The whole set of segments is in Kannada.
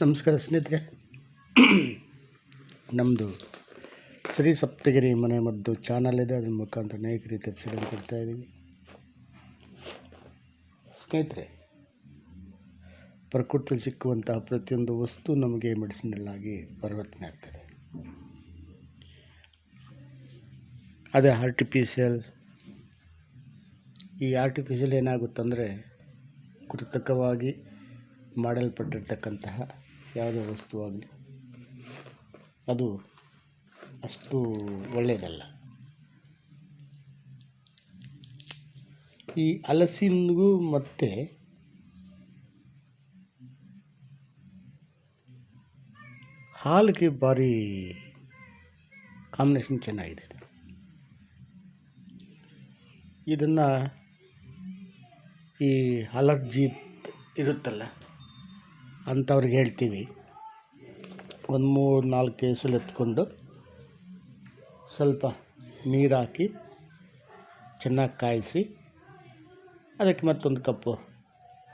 ನಮಸ್ಕಾರ ಸ್ನೇಹಿತರೆ. ನಮ್ಮದು ಶ್ರೀ ಸಪ್ತಗಿರಿ ಮನೆ ಮದ್ದು ಚಾನಲ್ ಇದೆ. ಅದ್ರ ಮುಖಾಂತರ ಅನೇಕ ರೀತಿಯ ಔಷಧಿಯನ್ನು ಕೊಡ್ತಾಯಿದ್ದೀವಿ. ಸ್ನೇಹಿತರೆ, ಪ್ರಕೃತಿಯಲ್ಲಿ ಸಿಕ್ಕುವಂತಹ ಪ್ರತಿಯೊಂದು ವಸ್ತು ನಮಗೆ ಮೆಡಿಸಿನಲ್ ಆಗಿ ಪರಿವರ್ತನೆ ಆಗ್ತದೆ. ಅದೇ ಆರ್ಟಿಫಿಷಿಯಲ್. ಈ ಆರ್ಟಿಫಿಷಿಯಲ್ ಏನಾಗುತ್ತಂದರೆ, ಕೃತಕವಾಗಿ ಮಾಡಲ್ಪಟ್ಟಿರ್ತಕ್ಕಂತಹ ಯಾವುದೇ ವಸ್ತುವಾಗಲಿ ಅದು ಅಷ್ಟು ಒಳ್ಳೆಯದಲ್ಲ. ಈ ಹಲಸಿನಗೂ ಮತ್ತು ಹಾಲಿಗೆ ಭಾರಿ ಕಾಂಬಿನೇಷನ್ ಚೆನ್ನಾಗಿದೆ. ಇದನ್ನು ಈ ಅಲರ್ಜಿ ಇರುತ್ತಲ್ಲ ಅಂಥವ್ರಿಗೆ ಹೇಳ್ತೀವಿ, ಒಂದು 3-4 ಕೇಸಲ್ಲಿ ಎತ್ಕೊಂಡು ಸ್ವಲ್ಪ ನೀರು ಹಾಕಿ ಚೆನ್ನಾಗಿ ಕಾಯಿಸಿ ಅದಕ್ಕೆ ಮತ್ತೊಂದು ಕಪ್ಪು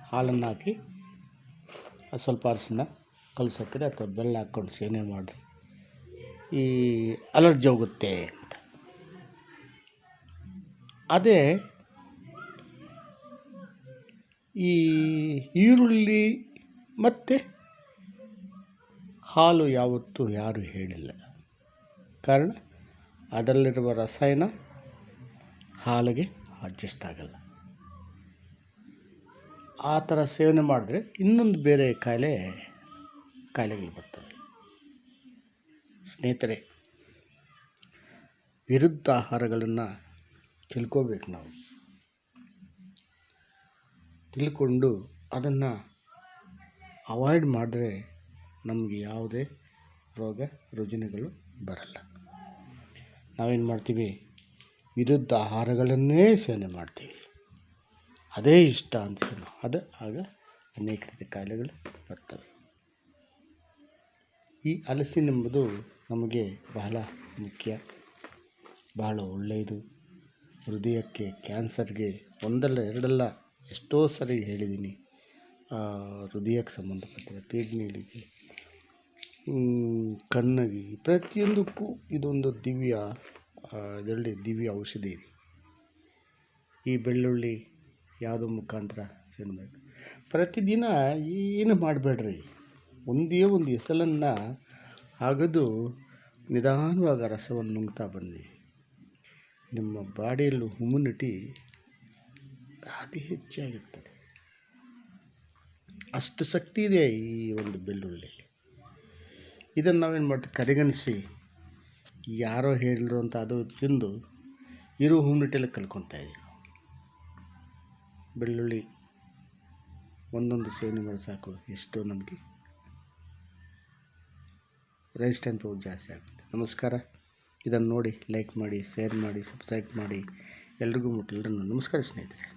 ಹಾಲನ್ನು ಹಾಕಿ ಸ್ವಲ್ಪ ಅರಿಶಿನ ಕಲಸಕ್ಕರೆ ಅಥವಾ ಬೆಲ್ಲ ಹಾಕ್ಕೊಂಡು ಸೇವನೆ ಮಾಡಿರಿ, ಈ ಅಲರ್ಜಿ ಹೋಗುತ್ತೆ ಅಂತ. ಅದೇ ಈ ಈರುಳ್ಳಿ ಮತ್ತು ಹಾಲು ಯಾವತ್ತೂ ಯಾರೂ ಹೇಳಿಲ್ಲ. ಕಾರಣ ಅದರಲ್ಲಿರುವ ರಸಾಯನ ಹಾಲಿಗೆ ಅಡ್ಜಸ್ಟ್ ಆಗಲ್ಲ. ಆ ಥರ ಸೇವನೆ ಮಾಡಿದ್ರೆ ಇನ್ನೊಂದು ಬೇರೆ ಕಾಯಿಲೆಗಳು ಬರ್ತವೆ. ಸ್ನೇಹಿತರೆ, ವಿರುದ್ಧ ಆಹಾರಗಳನ್ನು ತಿಳ್ಕೋಬೇಕು. ನಾವು ತಿಳ್ಕೊಂಡು ಅದನ್ನು ಅವಾಯ್ಡ್ ಮಾಡಿದ್ರೆ ನಮಗೆ ಯಾವುದೇ ರೋಗ ರುಜಿನಗಳು ಬರಲ್ಲ. ನಾವೇನು ಮಾಡ್ತೀವಿ, ವಿರುದ್ಧ ಆಹಾರಗಳನ್ನೇ ಸೇವನೆ ಮಾಡ್ತೀವಿ. ಅದೇ ಇಷ್ಟ ಅಂತ ಆಗ ಅನೇಕ ರೀತಿಯ ಕಾಯಿಲೆಗಳು ಬರ್ತವೆ. ಈ ಹಲಸಿನೆಂಬುದು ನಮಗೆ ಬಹಳ ಮುಖ್ಯ, ಬಹಳ ಒಳ್ಳೆಯದು. ಹೃದಯಕ್ಕೆ, ಕ್ಯಾನ್ಸರ್ಗೆ ಒಂದಲ್ಲ ಎರಡಲ್ಲ ಎಷ್ಟೋ ಸರಿ ಹೇಳಿದ್ದೀನಿ. ಹೃದಯಕ್ಕೆ ಸಂಬಂಧಪಟ್ಟ ಕಿಡ್ನಿಗಳಿಗೆ, ಕಣ್ಣಿಗೆ, ಪ್ರತಿಯೊಂದಕ್ಕೂ ಇದೊಂದು ಇದರಲ್ಲಿ ದಿವ್ಯ ಔಷಧಿ ಇದೆ. ಈ ಬೆಳ್ಳುಳ್ಳಿ ಯಾವುದೋ ಮುಖಾಂತರ ಸೇವನೆ ಪ್ರತಿದಿನ ಏನು ಮಾಡಬೇಡ್ರಿ, ಒಂದೇ ಒಂದು ಎಸಲನ್ನು ಅಗೆದು ನಿಧಾನವಾಗಿ ರಸವನ್ನು ನುಂಗ್ತಾ ಬನ್ನಿ. ನಿಮ್ಮ ಬಾಡಿಯಲ್ಲಿ ಇಮ್ಯುನಿಟಿ ಅತಿ ಹೆಚ್ಚಾಗಿರ್ತದೆ. ಅಷ್ಟು ಶಕ್ತಿ ಇದೆ ಈ ಒಂದು ಬೆಳ್ಳುಳ್ಳಿಯಲ್ಲಿ. ಇದನ್ನು ನಾವೇನು ಮಾಡ್ತೀವಿ, ಕಡೆಗಣಿಸಿ ಯಾರೋ ಹೇಳಿದ್ರು ಅಂತ ಅದು ತಿಂದು ಇರೋ ಇಮ್ಯುನಿಟಿಯಲ್ಲಿ ಕಲ್ಕೊತಾ ಇದ್ದೀವಿ. ಬೆಳ್ಳುಳ್ಳಿ ಒಂದೊಂದು ಸೇವನೆ ಮಾಡಿ ಸಾಕು, ಎಷ್ಟೋ ನಮಗೆ ರೆಸಿಸ್ಟೆಂಟ್ ಪವರ್ ಜಾಸ್ತಿ ಆಗುತ್ತೆ. ನಮಸ್ಕಾರ. ಇದನ್ನು ನೋಡಿ ಲೈಕ್ ಮಾಡಿ, ಶೇರ್ ಮಾಡಿ, ಸಬ್ಸ್ಕ್ರೈಬ್ ಮಾಡಿ, ಎಲ್ರಿಗೂ ಮುಟ್ಟಲ್ರಿ. ನಮಸ್ಕಾರ ಸ್ನೇಹಿತರೆ.